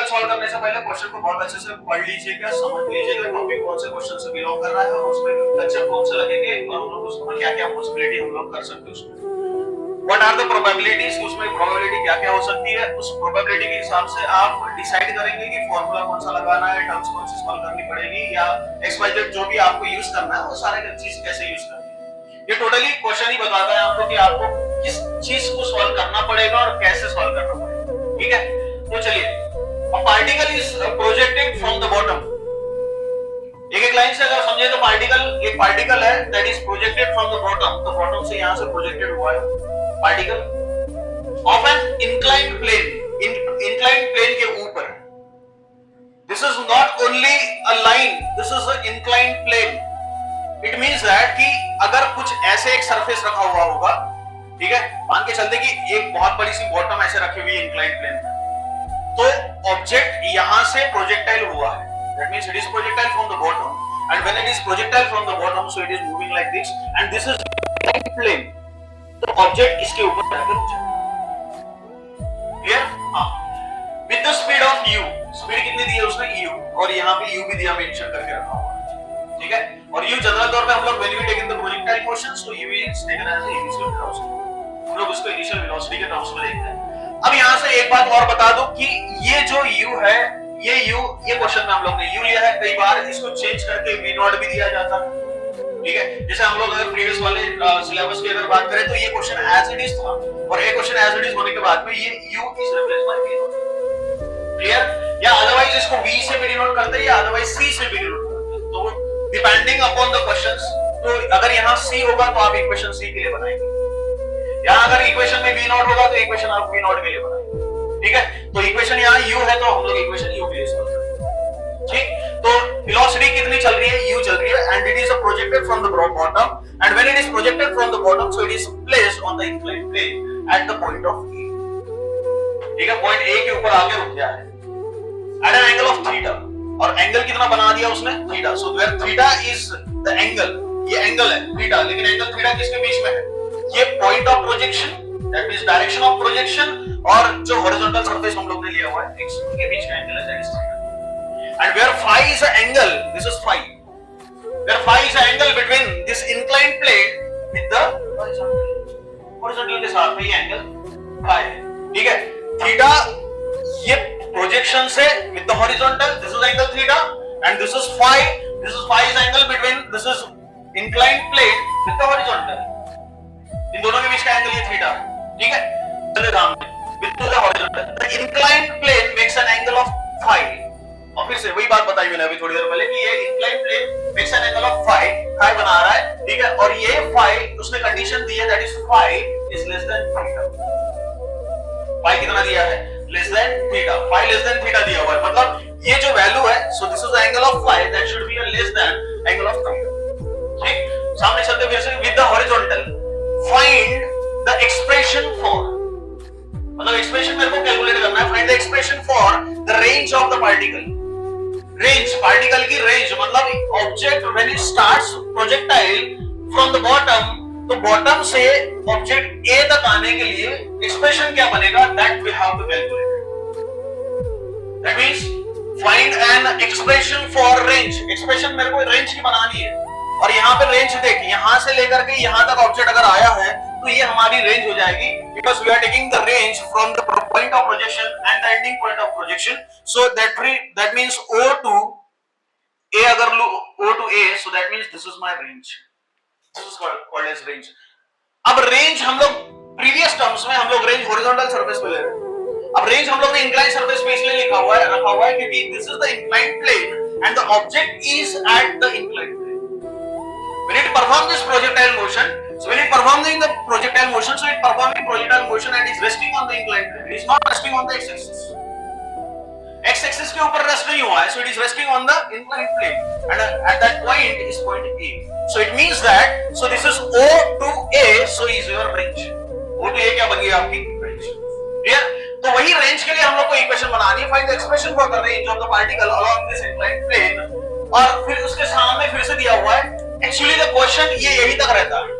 Solve करने से पहले क्वेश्चन को बहुत अच्छे से पढ़ लीजिएगा, समझ लीजिएगा टॉपिक कौन से क्वेश्चन से बिलोंग कर रहा है और उसमें कंसेप्ट कौन से लगेंगे और हम लोग उसमें क्या-क्या पॉसिबिलिटी हम लोग कर सकते हैं उसमें। व्हाट आर द प्रोबेबिलिटीज, उसमें प्रोबेबिलिटी क्या-क्या हो सकती है, उस प्रोबेबिलिटी के हिसाब से आप डिसाइड करेंगे कि फार्मूला कौन सा लगाना है, टर्म्स कौन सी सॉल्व करनी पड़ेगी या XYZ जो भी आपको यूज करना है वो सारे चीज कैसे यूज करनी है। ये टोटली क्वेश्चन ही बताता है आपको कि आपको किस चीज को सॉल्व करना पड़ेगा और कैसे सॉल्व करना पड़ेगा। ठीक है, तो चलिए, a particle is projected from the bottom। एक लाइन से अगर समझे तो एक पार्टिकल है that is projected from the bottom, तो बॉटम से यहां से प्रोजेक्टेड हुआ है particle of an inclined plane, inclined plane के ऊपर। This is not only a line, this is an inclined plane। It means that कि अगर कुछ ऐसे एक सरफेस रखा हुआ होगा, ठीक है, मान के चलते कि एक बहुत बड़ी सी बॉटम ऐसे रखी हुई है inclined plane में, तो ऑब्जेक्ट यहां से प्रोजेक्टाइल हुआ है, that means it is projectile from the bottom, and when it is projectile from the bottom, so it is moving like this, and this is inclined plane, तो object इसके ऊपर जाकर रुक जाएगा। क्लियर? हाँ, with the speed of u, speed कितनी दी है उसने u, और यहाँ पे u भी दिया, मेंशन करके रखा हुआ है, ठीक है, और u जनरल तौर पे हम लोग when we take in the projectile motion, so u is taken as a initial velocity, हम लोग उसको इनिशियल वेलोसिटी के टर्म्स में देखते हैं। अब यहाँ से एक बात और बता दो कि ये जो u है, ये क्वेश्चन में हम लोग ने u लिया है, कई बार इसको चेंज करके v नॉट भी दिया जाता है, ठीक है, जैसे हम लोग अगर प्रीवियस वाले सिलेबस की अगर बात करें तो ये क्वेश्चन एज इट इज था और ये क्वेश्चन एज इट इज होने के बाद में ये u is replace by v not. Clear? या अदरवाइज इसको v से भी डिनोट करते हैं या अदरवाइज c से भी डिनोट करते हैं, तो डिपेंडिंग अपॉन द क्वेश्चंस। तो अगर यहाँ c होगा तो आप इक्वेशन c के लिए बनाएंगे, यहाँ अगर इक्वेशन में v नॉट होगा तो इक्वेशन आप v नॉट के लिए बनाएंगे, ठीक है, तो इक्वेशन यहाँ u है तो हम लोग इक्वेशन u के लिए सॉल्व करेंगे। ठीक, तो वेलोसिटी कितनी चल रही है, u चल रही है, and it is projected from the bottom, and when it is projected from the bottom, so it is placed on the inclined plane at the point of a। ठीक है, पॉइंट a के ऊपर आके रुक गया है at an angle of theta, और angle कितना बना दिया उसने, theta. So where theta is the angle, ये एंगल है थीटा, लेकिन एंगल थीटा किसके बीच में है, ये point of projection, that means direction of projection, और जो हॉरिजॉन्टल सरफेस हम लोग ने लिया हुआ है x, उनके बीच का एंगल है, that is theta. And where phi is an angle, this is phi, where phi is an angle between this inclined plane with the horizontal के साथ में ये एंगल phi है, ठीक है। थीटा ये प्रोजेक्शन से with the horizontal, this is angle theta, and this is phi is angle between this is inclined plane with the horizontal, इन दोनों के बीच का एंगल ये थीटा है, ठीक है। चलिए सामने with the horizontal, the inclined plane makes an angle of phi, और फिर से वही बात बताई मैंने अभी थोड़ी देर पहले कि ये inclined plane makes an angle of phi बना रहा है, ठीक है, और ये phi उसने कंडीशन दी है, that is phi is less than theta। phi कितना दिया है, less than theta, phi less than theta दिया हुआ है, मतलब ये जो वैल्यू है, so this is the angle of phi, that should be a less than angle of theta। ठीक, सामने चलते फिर से with the horizontal, find the expression for, मतलब एक्सप्रेशन मेरे को कैलकुलेट करना है, find the expression for the range of the particle। Range, particle की रेंज, मतलब object when it starts projectile from the bottom, तो बॉटम से ऑब्जेक्ट A तक आने के लिए एक्सप्रेशन क्या बनेगा, that we have to calculate। That means find an expression for range। Expression मेरे को रेंज की बनानी है, और यहाँ पे रेंज देख, यहाँ से लेकर के यहाँ तक ऑब्जेक्ट अगर आया है तो ये हमारी रेंज हो जाएगी, because we are taking the range from the point of projection and the ending point of projection, so that means O to A, अगर लो O to A, so that means this is my range, this is called as range। अब range हम लोग previous terms में हम लोग range horizontal surface पे ले रहे हैं, अब रेंज हम लोग ने इंक्लाइंड सरफेस पे इसलिए रखा हुआ है क्योंकि this is the inclined plane and the object is at the inclined plane. When it performs this projectile motion, so when it performing the projectile motion, so it performing projectile motion and is resting on the inclined plane. It is not resting on the x-axis. X-axis के ऊपर rest नहीं हुआ है, so it is resting on the inclined plane, and at that point is point A. So it means that, so this is O to A, so is your range. O to A क्या बन गई आपकी range? Clear? तो वही range के लिए हम लोग को इक्वेशन बनानी है, find the expression for the range of the particle along this inclined plane, और फिर उसके सामने फिर से दिया हुआ है। एक्चुअली द क्वेश्चन ये यही तक रहता है,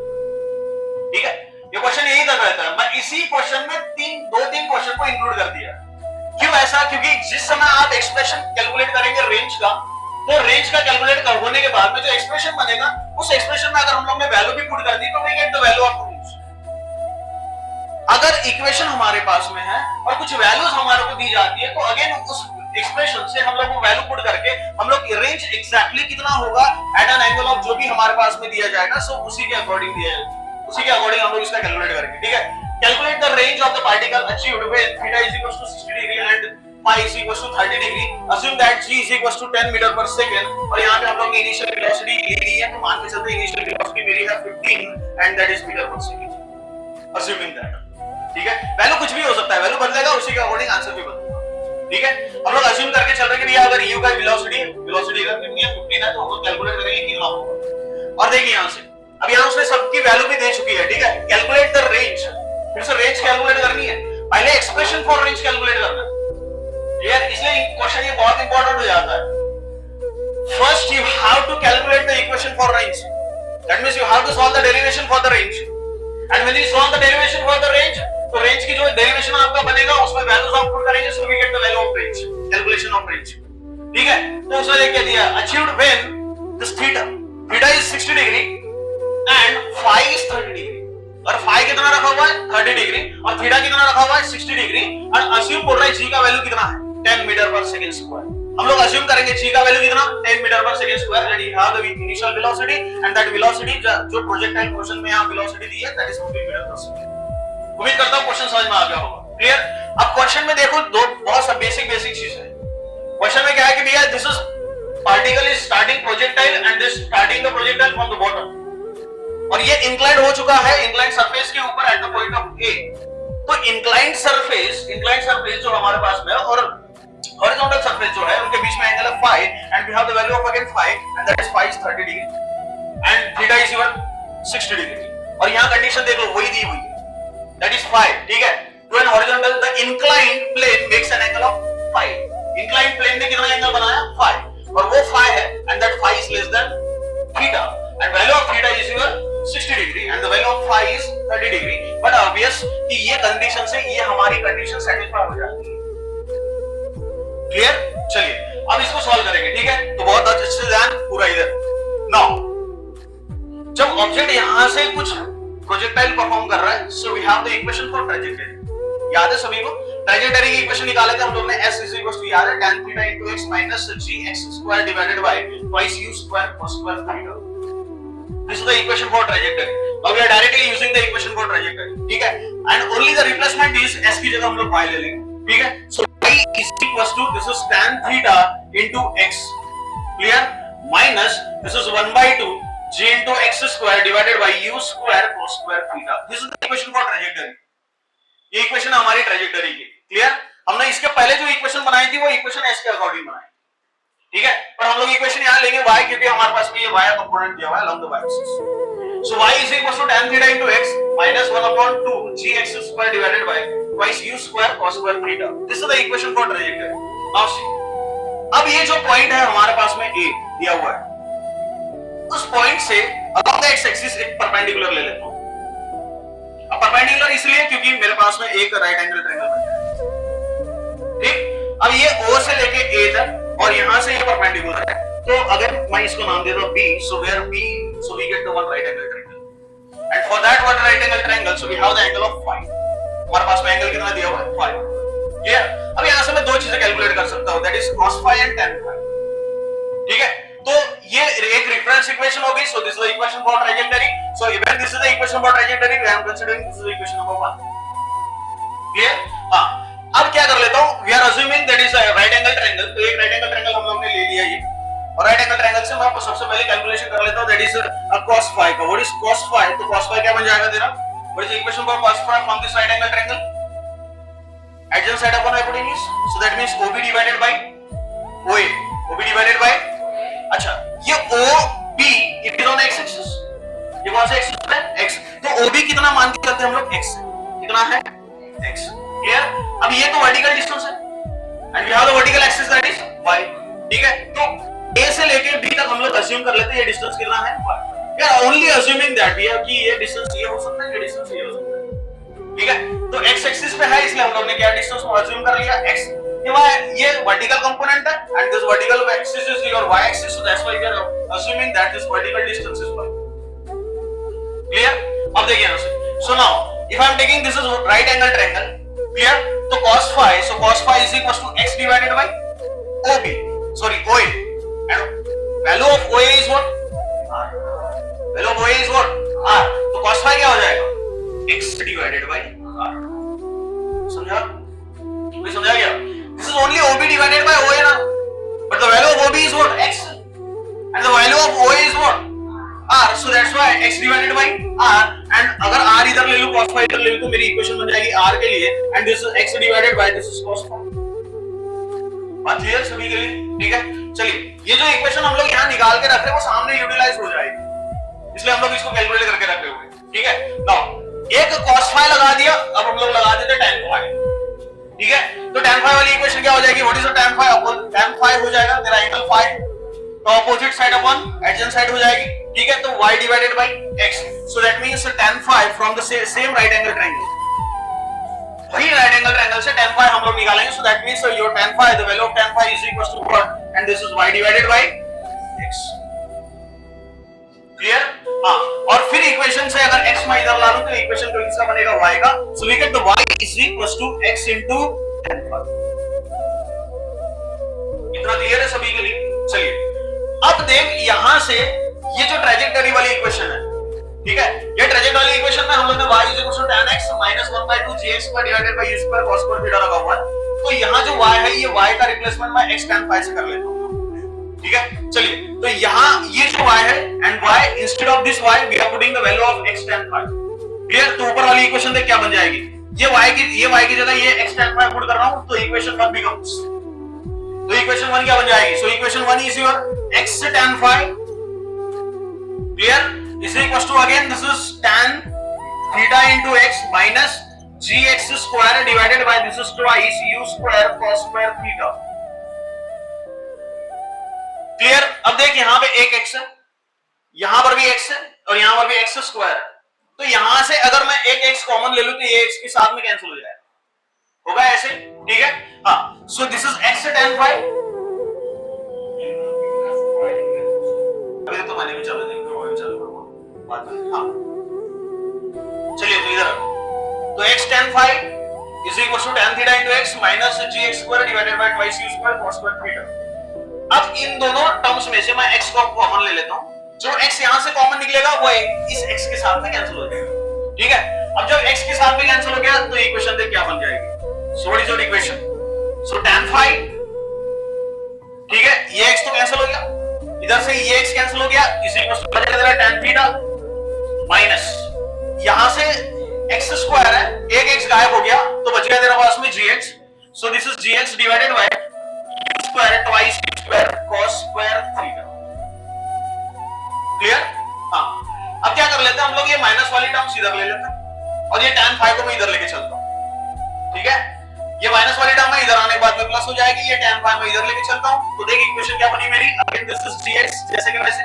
ठीक है, ये क्वेश्चन यही तक रहता है। मैं इसी क्वेश्चन में दो तीन क्वेश्चन को इंक्लूड कर दिया। क्यों ऐसा? क्योंकि जिस समय आप एक्सप्रेशन कैलकुलेट करेंगे रेंज का, तो रेंज का कैलकुलेट होने के बाद में जो एक्सप्रेशन बनेगा, उस एक्सप्रेशन में अगर हम लोग ने वैल्यू भी पुट कर दी तो we get the value of range. अगर इक्वेशन हमारे पास में है और कुछ वैल्यूज हमारे को दी जाती है, तो अगेन उस एक्सप्रेशन से हम लोग वो वैल्यू पुट करके हम लोग रेंज एग्जैक्टली कितना होगा एट एन एंगल ऑफ जो भी हमारे पास में दिया जाएगा, सो उसी के अकॉर्डिंग दिया जाएगा, उसी के अकॉर्डिंग हम लोग इसका कैलकुलेट करेंगे। ठीक है, calculate the range of the particle achieved when theta is equal to 60 degree and phi is equal to 30 degree, assume that g is equal to 10 metre per second. और यहां पे हम लोग ने इनिशियल वेलोसिटी ले ली है, तो मान के चलते इनिशियल वेलोसिटी मेरी है 15 and that is metre per second, assuming that. ठीक है, वैल्यू कुछ भी हो सकता है, वैल्यू बदलेगा उसी के अकॉर्डिंग आंसर भी बदलेगा। ठीक है, हम लोग अज्यूम करके चल रहे हैं कि भैया अगर u का वेलोसिटी अगर कितनी है 15 है, तो हम लोग कैलकुलेट करेंगे कितना होगा। और देखिए यहां से अब यहां उसने सबकी वैल्यू भी दे चुकी है। ठीक है, कैलकुलेट द रेंज, फिर से रेंज कैलकुलेट करनी है, पहले एक्सप्रेशन फॉर रेंज कैलकुलेट करना है। क्लियर? इसलिए क्वेश्चन ये बहुत इंपॉर्टेंट हो जाता है। First you have to calculate the equation for range, that means you have to solve the derivation for the range, and when you solve the derivation for the range, तो range की जो derivation आपका बनेगा उसमें values आप put करेंगे, so we get the value of range, calculation of range. ठीक है, तो उसने लिख के दिया achieved when this theta is 60 degree and phi is 30 degree. और फाई कितना रखा हुआ है 30 डिग्री और थीटा कितना रखा हुआ है 60 डिग्री, और अज्यूम कर रहे हैं जी का वैल्यू कितना है 10 मीटर पर सेकंड स्क्वायर। हम लोग अज्यूम करेंगे जी का वैल्यू कितना 10 metre per second square, and you have the initial velocity and that velocity जो प्रोजेक्टाइल मोशन में यहां वेलोसिटी दी है that is 15 metre per second. उम्मीद करता हूं क्वेश्चन समझ में आ गया होगा। क्लियर? अब क्वेश्चन में देखो दो बहुत सा बेसिक चीज है। क्वेश्चन में क्या है कि भैया this is particle is starting projectile and this starting the projectile from the bottom, और ये इंक्लाइंड हो चुका है इंक्लाइंड सरफेस के ऊपर एट द पॉइंट ऑफ ए। तो इंक्लाइंड सरफेस जो हमारे पास में और हॉरिजॉन्टल सरफेस जो है उनके बीच में एंगल है phi, and we have the value of again phi and that is phi is 30 degree and theta is even 60 degree. और यहां कंडीशन देख लो वही दी हुई है, that is phi। ठीक है, to an horizontal the inclined plane makes an angle of phi। inclined plane ने कितना एंगल बनाया phi, और वो phi है and that phi is less than theta and value of theta is equal 60 degree and the value of phi is 30 degree। but obvious कि ये condition से ये हमारी कंडीशन सेटिस्फाई हो जाती है। क्लियर? चलिए अब इसको सॉल्व करेंगे। ठीक है, तो बहुत अच्छे से ध्यान पूरा इधर। नाउ जब ऑब्जेक्ट यहां से कुछ प्रोजेक्टाइल परफॉर्म कर रहा है, so we have the equation for trajectory. याद है सभी को? ट्रैजेक्टरी की इक्वेशन निकाले थे हम लोग ने, s इज इक्वल टू याद है tan theta into x minus gx square divided by twice u square cos square theta. This is the equation for trajectory. Now we are directly using the equation for trajectory. ठीक है, and only the replacement is s की जगह हम लोग y ले लेंगे। ठीक है, so y is equal to this is tan theta into x, clear, minus this is 1/2 g into x square divided by u square cos square theta। This is the equation for trajectory। ये equation हमारी trajectory की। Clear? हमने इसके पहले जो equation बनाई थी वो इक्वेशन s के अकॉर्डिंग बनाई। ठीक है, पर हम लोग इक्वेशन यहां लेंगे y, क्योंकि हमारे पास में ये y कंपोनेंट दिया हुआ है along the y axis। So y is equal to tan theta into x minus 1/2 gx square divided by twice u square cos square theta। This is the equation for trajectory। Now see, अब ये जो point है हमारे पास में a दिया हुआ है, उस पॉइंट से along the x axis एक परपेंडिकुलर ले लेता हूं। अब परपेंडिकुलर इसलिए क्योंकि मेरे पास में एक राइट एंगल ट्रायंगल बन जाएगा। ठीक, अब ये O से लेके A तक और यहां से ये परपेंडिकुलर है, तो अगर मैं इसको नाम देता हूं B, so where B, so we get the one right angle triangle and for that one right angle triangle so we have the angle of phi। हमारे पास में एंगल कितना दिया हुआ है phi। क्लियर? अब यहां से मैं दो चीजें कैलकुलेट कर सकता हूं, that is cos phi and tan phi। ठीक है, तो ये एक रेफरेंस इक्वेशन होगी, so this is the equation for trajectory. So even this is the equation for trajectory, we are considering this is the equation number 1। Clear? हां, अब क्या कर लेता हूं, we are assuming that is a right angle triangle. तो एक right angle triangle हम लोग ने ले लिया ये, और राइट एंगल ट्रायंगल से मैं आपको सबसे पहले कैलकुलेशन कर लेता हूं, दैट इज cos phi का। What is cos phi? तो cos phi क्या बन जाएगा तेरा? What is the equation for cos phi from this right angle triangle? adjacent side upon hypotenuse, so that means OB divided by OA, OB divided by, अच्छा ये OB it is on x axis, ये कौन सा axis है? x। तो OB कितना मान के चलते हैं हम लोग? x कितना है? x। क्लियर? अब ये तो वर्टिकल डिस्टेंस है and we have the vertical axis that is y। ठीक है, तो A से लेके B तक हम लोग अज्यूम कर लेते हैं ये डिस्टेंस कितना है? y। We are only assuming that we have कि ये डिस्टेंस ये हो सकता है, ये डिस्टेंस ये हो सकता है। ठीक है, तो x एक्सिस पे है इसलिए हम लोग ने क्या डिस्टेंस को अज्यूम कर लिया x, ये वर्टिकल कंपोनेंट है and this vertical axis is your y axis, so that's why we are assuming that this vertical distance is y. Clear? अब देखिए यहां से, so now if I am taking this is right angle triangle, clear? तो cos phi, so cos phi is equals to x divided by OB, sorry OA, and value of OA is what? R. Value of OA is what? R. तो cos phi क्या हो जाएगा? x divided by R. समझा? कोई समझा क्या? This is only OB divided by OA ना, but the value of OB is what? X, and the value of OA is what? R. So that's why x divided by R, and अगर R इधर ले लूं cos phi इधर ले लूं तो मेरी इक्वेशन बन जाएगी R के लिए, and this is x divided by this is cos phi. बात क्लियर सभी के लिए? ठीक है, चलिए ये जो इक्वेशन हम लोग यहाँ निकाल के रख रहे हैं वो सामने यूटिलाइज हो जाएगी, इसलिए हम लोग इसको कैलकुलेट करके रखे हुए हैं. ठीक है, नाउ एक cos phi लगा दिया, अब हम लोग लगा देते tan phi. ठीक है, तो tan phi वाली इक्वेशन क्या हो जाएगी? What is the tan phi? tan phi हो जाएगा तेरा एंगल phi, तो अपोजिट साइड अपन एडजेंट साइड हो जाएगी. ठीक है, तो y divided by x, so that means tan phi from the same right angle triangle, वही राइट एंगल ट्रायंगल से tan phi हम लोग निकालेंगे. So that means your tan phi, the value of tan phi is equal to what? And this is y divided by x. Clear? हां, और फिर equation से अगर x मैं इधर ला लूं तो इक्वेशन तो किसका बनेगा? y का. So we get the y is equal to x into tan phi. इतना क्लियर है सभी के लिए? चलिए अब देख यहां से ये जो ट्रेजेक्टरी वाली इक्वेशन है, ठीक है, ये ट्रेजेक्टरी वाली इक्वेशन में हम लोग ने y is equal to tan x minus 1/2 gx पर divided by u square cos square theta रखा हुआ है. तो यहां जो y है ये y का रिप्लेसमेंट मैं x tan phi से कर लेता हूं. ठीक है, चलिए तो यहां ये जो y है and y instead of this y we are putting the value of x tan phi. Clear? तो ऊपर वाली इक्वेशन देख क्या बन जाएगी? ये y की जगह ये x tan phi पुट कर रहा हूं तो इक्वेशन 1 बिकम्स, तो इक्वेशन 1 क्या बन जाएगी? So equation 1 is your x tan phi, clear, is equal to again this is tan theta into x minus gx square divided by this is twice u square cos square theta. Clear? अब देख यहां पे एक x है, यहां पर भी x है और यहां पर भी x स्क्वायर, तो यहां से अगर मैं एक x कॉमन ले लूं तो ये x के साथ में कैंसिल हो जाएगा, होगा ऐसे. ठीक है, हाँ, सो this is x tan phi. अभी तो मैंने भी चलो देंगे वो भी चलो बात है. हाँ चलिए तो इधर तो x tan phi is equal to tan theta into x minus gx square divided by twice u square cos square theta. अब इन दोनों टर्म्स में से मैं x को कॉमन ले लेता हूं, जो x यहां से कॉमन निकलेगा वो इस x के साथ में कैंसिल हो जाएगा. ठीक है, अब जब x के साथ में कैंसिल हो गया तो इक्वेशन देख क्या बन जाएगी? So what is your equation? So tan phi, ठीक है, ये x तो कैंसिल हो गया, इधर से ये x कैंसिल हो गया, इसी को बचेगा तेरा tan theta माइनस यहां से x स्क्वायर है, एक x गायब हो गया तो बच गया तेरा पास में gx. So this is gx divided by u square twice u square cos square theta. Clear? हां, अब क्या कर लेते हैं हम लोग, ये माइनस वाली टर्म इधर ले लेते हैं और ये tan phi को मैं इधर लेके चलता हूं. ठीक है, ये माइनस वाली टर्म है इधर आने के बाद में प्लस हो जाएगी, ये tan phi मैं इधर लेके चलता हूं तो देख इक्वेशन क्या बनी मेरी? अगेन दिस इज gx जैसे कि वैसे,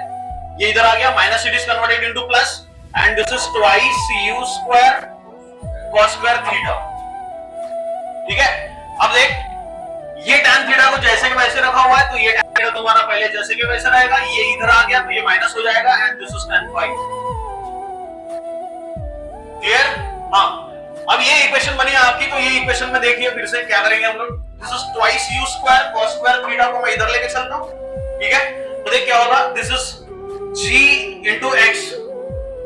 ये इधर आ गया minus, it is converted into plus and this is twice u square cos square theta. ठीक है, अब देख ये tan थीटा को जैसे के वैसे रखा हुआ है तो ये tan थीटा तुम्हारा पहले जैसे के वैसे रहेगा, ये इधर आ गया तो ये माइनस हो जाएगा and this is tan phi. Clear? हां, अब ये इक्वेशन बनी आपकी, तो ये इक्वेशन में देखिए फिर से क्या करेंगे हम लोग. This is twice u square cos square theta को मैं इधर लेके चलता हूं. ठीक है, तो देख क्या होगा, this is g into x.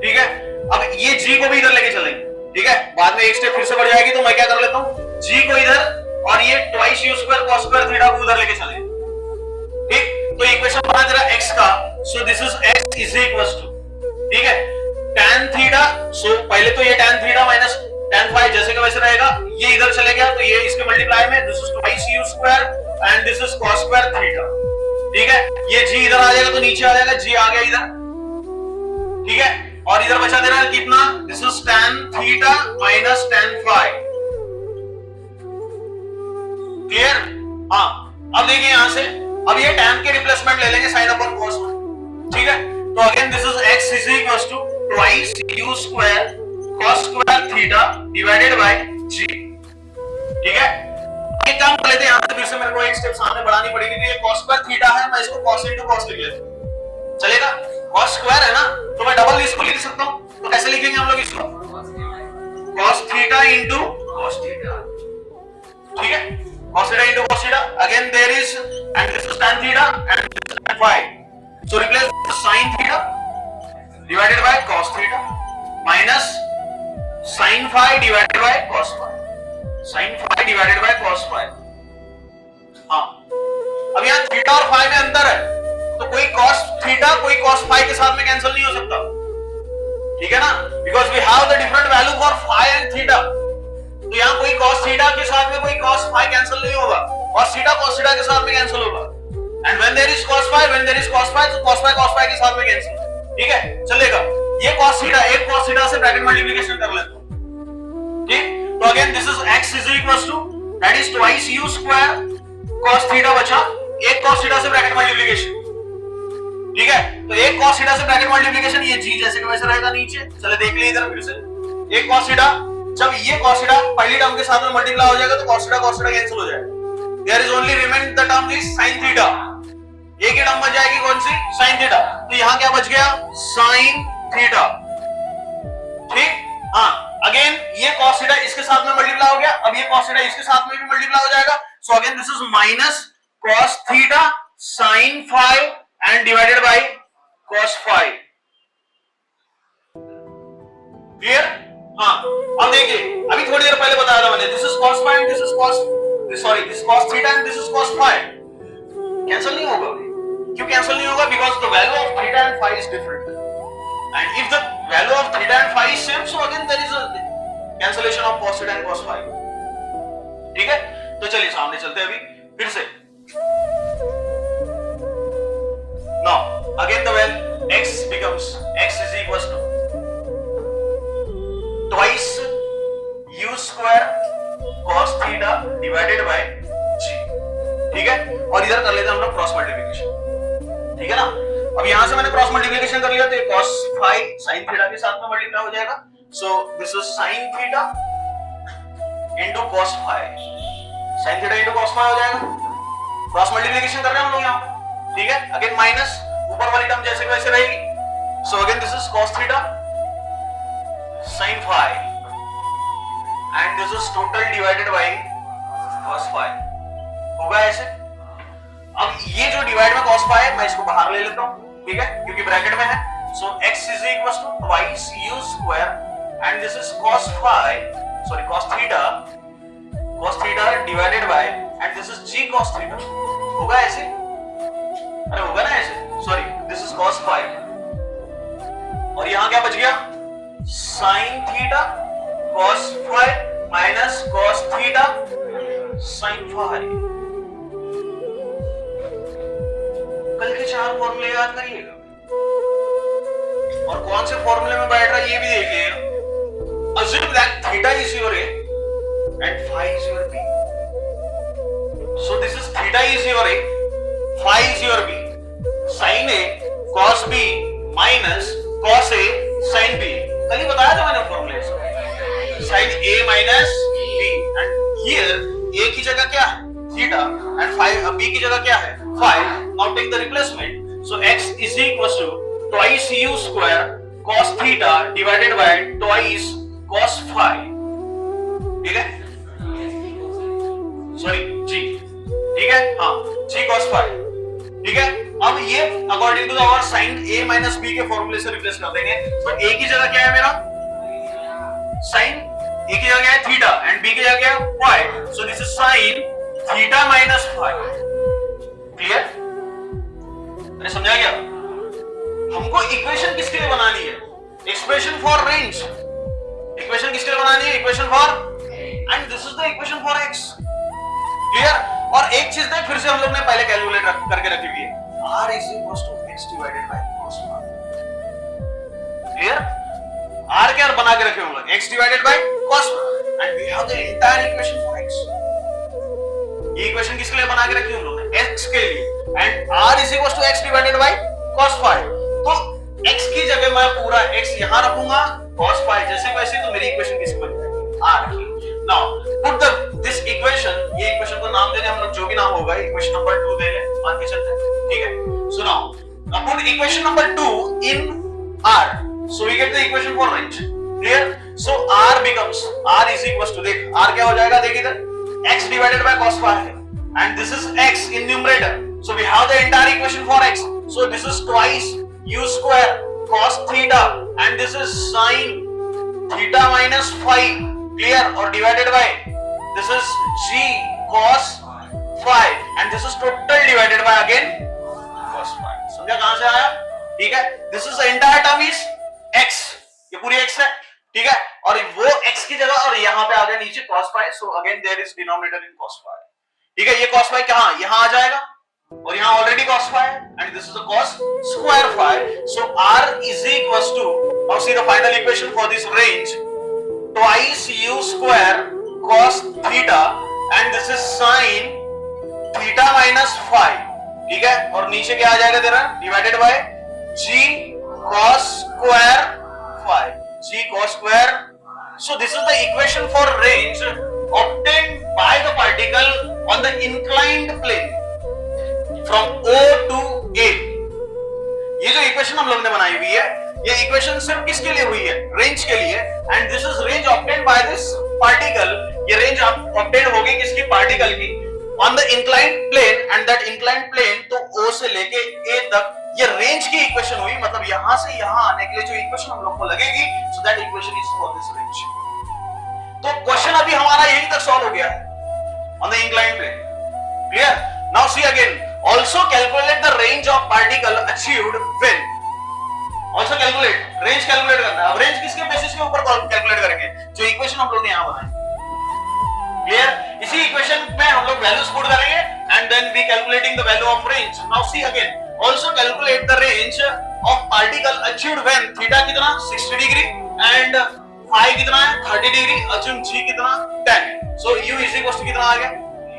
ठीक है, अब ये g को भी इधर लेके चलेंगे. ठीक है, बाद में एक स्टेप फिर से बढ़ जाएगी तो मैं क्या कर लेता हूं, g को इधर और ये twice u square cos square theta को उधर लेके चलेंगे. ठीक, तो इक्वेशन बना तेरा x का, so this is x is equal to, ठीक है, tan थीटा. सो पहले तो ये tan theta minus tan phi जैसे का वैसे रहेगा, ये इधर चले गया तो ये इसके मल्टीप्लाई में this is twice u square and this is cos square theta. ठीक है, ये g इधर आ जाएगा तो नीचे आ जाएगा, g आ गया इधर. ठीक है, और इधर बचा दे रहा है कितना? This is tan theta minus tan phi. Clear? हाँ, अब देखिए यहां से, अब ये tan के रिप्लेसमेंट ले लेंगे sin अपॉन cos में. ठीक है, तो again this is x is equal to twice u square cos square theta divided by g. ठीक है, एक काम कर लेते हैं, यहाँ से फिर से मेरे को एक स्टेप सामने बढ़ानी पड़ेगी। तो ये cos स्क्वायर थीटा है, मैं इसको cos into cos लिख लेता हूं, चलेगा? cos स्क्वायर है ना, तो मैं डबल इसको लिख सकता हूं। तो कैसे लिखेंगे हम लोग इसको? cos theta into cos theta, ठीक है? cos theta into cos theta, again there is, and this is tan theta and this is tan phi, so replace sin theta divided by cos theta minus sin phi divided by cos phi, sin phi divided by cos phi। हाँ, अब यहाँ theta और phi में अंतर है, तो कोई cos theta कोई cos phi के साथ में कैंसिल नहीं हो सकता, ठीक है ना? Because we have the different value for phi and theta, तो यहाँ कोई cos थीटा के साथ में कोई cos phi कैंसिल नहीं होगा, cos थीटा के साथ में कैंसिल होगा। And when there is cos phi, तो cos phi के साथ में कैंसिल, ठीक है? चलेगा। ये cos थीटा, एक cos थीटा से ब्रैकेट मल्टीप्लिकेशन कर लेते हो, ठीक? तो again this is x is equals to that is twice u square cos theta बचा, एक cos थीटा से ब्रैकेट मल्टीप्लिकेशन, ठीक है? तो एक cos थीटा से ब्रैकेट मल्टीप्लिकेशन, ये g जैसे कि वैसे रहेगा नीचे। चले देख लिए इधर फिर से, एक cos थीटा, जब ये cos थीटा पहली टर्म के साथ में मल्टीप्लाई हो जाएगा तो cos थीटा कैंसिल हो जाएगा। There is only remain the term is sin theta, एक ही टर्म बच जाएगी, कौन सी? sin theta. तो यहां क्या बच गया? sin थीटा, ठीक? हाँ, अगेन ये cos थीटा इसके साथ में मल्टीप्लाई हो गया, अब ये cos थीटा इसके साथ में भी मल्टीप्लाई हो जाएगा। सो again this is minus cos theta sin phi and divided by cos phi। Clear? हाँ, अब देखिए, अभी थोड़ी देर पहले बताया था मैंने, this is cos phi and this is cos theta and this is cos phi। Cancel नहीं होगा। क्यों कैंसिल नहीं होगा? Because the value of theta and phi is different, and if the value of theta and phi is same, so again there is a cancellation of cos theta and cos phi। ठीक है? तो चलिए सामने चलते हैं अभी फिर से। Now again the value x becomes x is equals to twice u square cos theta divided by g, ठीक है? और इधर कर लेते हैं हम लोग क्रॉस मल्टीप्लिकेशन, ठीक है ना? अब यहां से मैंने क्रॉस मल्टीप्लिकेशन कर लिया, तो ये cos phi sin theta के साथ में मल्टीप्लाई हो जाएगा। सो this is sin theta into cos phi, sin theta into cos phi हो जाएगा। क्रॉस मल्टीप्लिकेशन कर रहे हैं हम लोग यहाँ, ठीक है? अगेन माइनस ऊपर वाली टर्म जैसे वैसे रहेगी। सो again this is cos theta sin phi and this is total divided by cos phi, होगा ऐसे। अब ये जो डिवाइड में cos phi है, मैं इसको बाहर ले लेता हूं, ठीक है? क्योंकि ब्रैकेट में है। So x is equals to twice u square and this is cos theta divided by and this is g cos theta, होगा ऐसे? अरे होगा ना ऐसे? Sorry, this is cos phi और यहां क्या बच गया? sin theta cos phi minus cos theta sin phi। कल के 4 फॉर्मूले याद करिएगा और कौन से फॉर्मूले में बैठ रहा है ये भी देखिएगा। assume that theta is your a and phi is your b, so this is theta is your a, phi is your b, sin a cos b minus cos a sin b। कल ही बताया था मैंने फॉर्मूले, sin a minus b and here a की जगह क्या है? Theta and phi, b की जगह क्या है? phi। now take the replacement, so x is equals to twice u square cos theta divided by twice cos phi, ठीक है? सॉरी g, ठीक है? हाँ, g cos phi, ठीक है? अब ये according to our sin a minus b के फॉर्मूले से रिप्लेस कर देंगे। तो a की जगह क्या है मेरा? sin, a की जगह है थीटा एंड b की जगह है phi, so this is sin theta minus phi। Clear? अरे समझा क्या? हमको इक्वेशन किसके लिए बनानी है? Expression for range. इक्वेशन किसके लिए बनानी है? Equation for, and this is the equation for x। Clear? और एक चीज देख, फिर से हम लोग ने पहले कैलकुलेट करके रखी हुई है, r is equals to x divided by cos phi। Clear? r क्या बना के रखे हम लोग? x divided by cos phi and we have the entire equation for x। ये इक्वेशन किसके लिए बना के रखी हम लोग ने? x के लिए, and r is equals to x divided by cos phi। तो x की जगह मैं पूरा x यहां रखूंगा, cos phi जैसे वैसे, तो मेरी इक्वेशन किसकी बन जाएगी? r की। Now put this equation, ये इक्वेशन को नाम देने हम लोग जो भी नाम होगा, इक्वेशन नंबर 2 दे ले, मान के चलते हैं, ठीक है। So now put equation number 2 in R, so we get the equation for range. Clear? So R becomes, R is equals to, देख R क्या हो जाएगा, देख इधर x divided by cos phi है, and this is x in numerator, so we have the entire equation for x, so this is twice u square cos theta, and this is sin theta minus phi, clear, or divided by, this is g cos phi, and this is total divided by again cos phi. समझा कहां से आया, ठीक है। this is the entire term is x, ये पूरी x है, ठीक है, और वो x की जगह और यहां पे आ गया नीचे cos phi, so again there is denominator in cos phi, ठीक है। ये cos phi कहां, यहां आ जाएगा, और यहां ऑलरेडी cos phi है, and this is the cos square phi, so r is equals to, now see the final equation for this range, twice u square cos theta, and this is sin theta minus phi, ठीक है, और नीचे क्या आ जाएगा तेरा, divided by g cos square phi, g cos square. So this is the equation for range obtained by the particle on the inclined plane from O to A. ये जो equation हम लोग ने बनाई हुई है, ये इक्वेशन सिर्फ किसके लिए हुई है, रेंज के लिए, and this is range obtained by this particle, ये रेंज ऑब्टेन होगी किसकी, पार्टिकल की, on the inclined plane, and that inclined plane तो O से लेके A तक, ये रेंज की इक्वेशन हुई, मतलब यहां से यहां आने के लिए जो इक्वेशन हम लोग को लगेगी, so that equation is for this range. तो क्वेश्चन अभी हमारा यहीं तक सॉल्व हो गया है on the inclined plane, clear. Now see again, also calculate the range of particle achieved when, also calculate range, calculate करना है। अब रेंज किसके बेसिस के ऊपर कैलकुलेट करेंगे, जो इक्वेशन हम लोग ने यहां बनाई, क्लियर। इसी इक्वेशन में हम लोग वैल्यूज पुट करेंगे, and then we calculating the value of range. Now see again, also calculate the range of particle achieved when theta कितना 60 डिग्री and phi कितना है 30 डिग्री, assume g कितना 10, so u is equals to कितना आ गया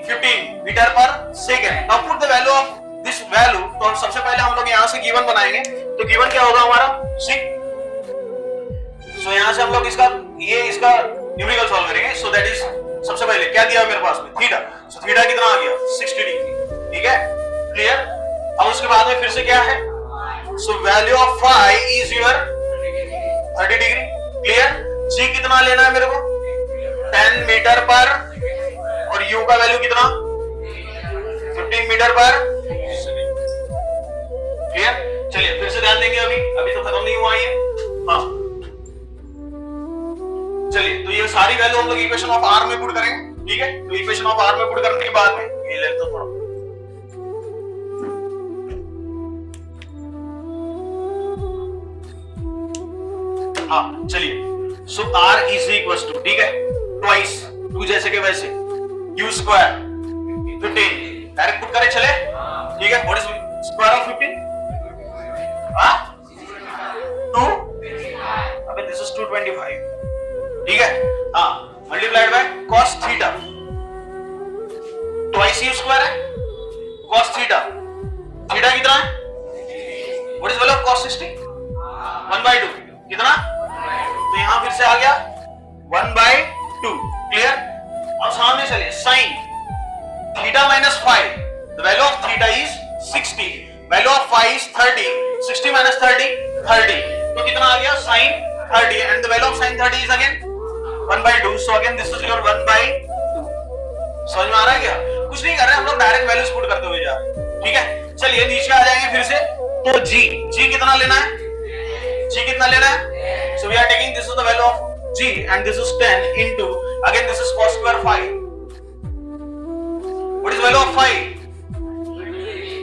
15 metre per second. Now put the value of this value, तो सबसे पहले हम लोग यहां से गिवन बनाएंगे, तो गिवन क्या होगा हमारा सी, सो यहां से हम लोग इसका न्यूमेरिकल सॉल्व करेंगे, सो दैट इज, सबसे पहले क्या दिया मेरे पास में थीटा, सो थीटा कितना आ गया 60 डिग्री, ठीक है, क्लियर। अब उसके बाद में फिर से क्या है, so value of phi is your 30 degree, clear. जी कितना लेना है मेरे को 10 मीटर पर, और यू का वैल्यू कितना 15 मीटर पर सेकंड, क्लियर। चलिए फिर से ध्यान देंगे, अभी तो खत्म नहीं हुआ ये, हाँ चलिए, तो ये सारी वैल्यू हम लोग इक्वेशन ऑफ आर में पुट करेंगे, ठीक है। तो इक्वेशन ऑफ आर में पुट करने के बाद में ये ले तो थोड़ा, हाँ चलिए, सो आर इज इक्वल्स टू, ठीक है, ट्वाइस, टू जैसे के वैसे, यू स्क्वायर 15, डायरेक्ट पुट करें चले, ठीक है। व्हाट इज स्क्वायर ऑफ 15, हाँ 2, अबे दिस इज 225, ठीक है, हाँ, multiplied by cos theta, twice you square है cos थीटा, थीटा कितना है, what is value of cos 60, 1/2, कितना, तो यहां फिर से आ गया 1/2, क्लियर। अब सामने चलिए, sin theta minus phi, the value of theta is 60, value of phi is 30, 60 minus 30 30, तो कितना आ गया sin 30, and the value of sin 30 is again 1/2, so again this is your 1/2। समझ में आ रहा है क्या, कुछ नहीं कर रहे हम लोग, डायरेक्ट वैल्यूज पुट करते हुए जा रहे हैं, ठीक है। चलिए नीचे आ जाएंगे फिर से, तो g कितना लेना है, g कितना लेना है, so we are taking, this is the value of g and this is 10 into, again this is cos square phi, what is value of phi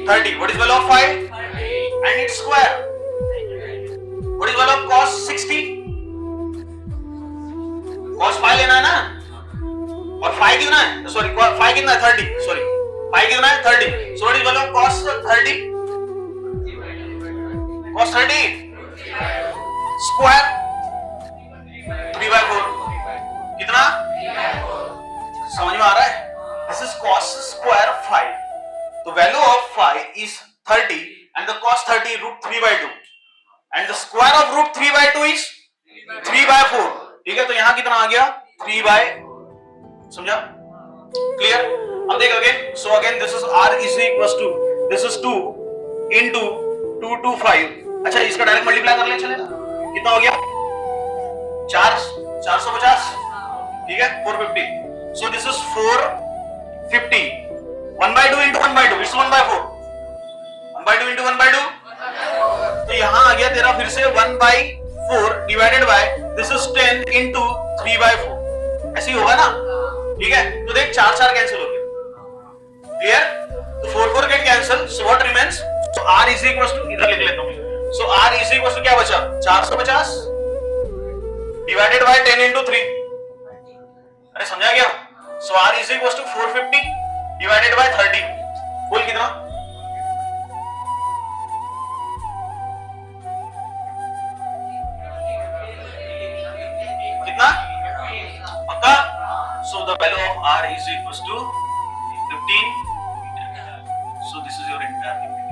30, what is value of phi and its square, what is value of cos 60, cos phi लेना है ना, और phi कितना है, sorry phi कितना है 30, sorry phi कितना है 30, so what is value of cos 30, cos 30 square 3/4, कितना, समझ में आ रहा है, this is cos square phi, तो value of phi is 30 and the cos 30 root 3/2 and the square of root 3/2 is 3/4, ठीक है। तो यहां कितना आ गया 3/4, समझा? क्लियर? अब देख again, so again this is r is equal to, this is 2 into 2 to 5. अच्छा इसका डायरेक्ट मल्टीप्लाई कर ले चलेगा, कितना हो गया 450, ठीक है 450. सो this is 450. 1/2 into 1/2 it's 1/4. 1/2 into 1/2, तो यहां आ गया तेरा फिर से 1/4 divided by this is 10 into 3/4. ऐसे ही होगा ना, ठीक है? तो देख 4 कैंसिल हो गया, क्लियर? तो 4 get cancel, so what remains? So r is equal to, इधर लिख लेता हूं, so r is equal to क्या बचा 450 डिवाइडेड बाय 10 into 3. अरे समझा क्या? So r is equal to 450 divided by 30. बोल कितना? कितना? पक्का? So the value of r is equal to 15. So this is your entire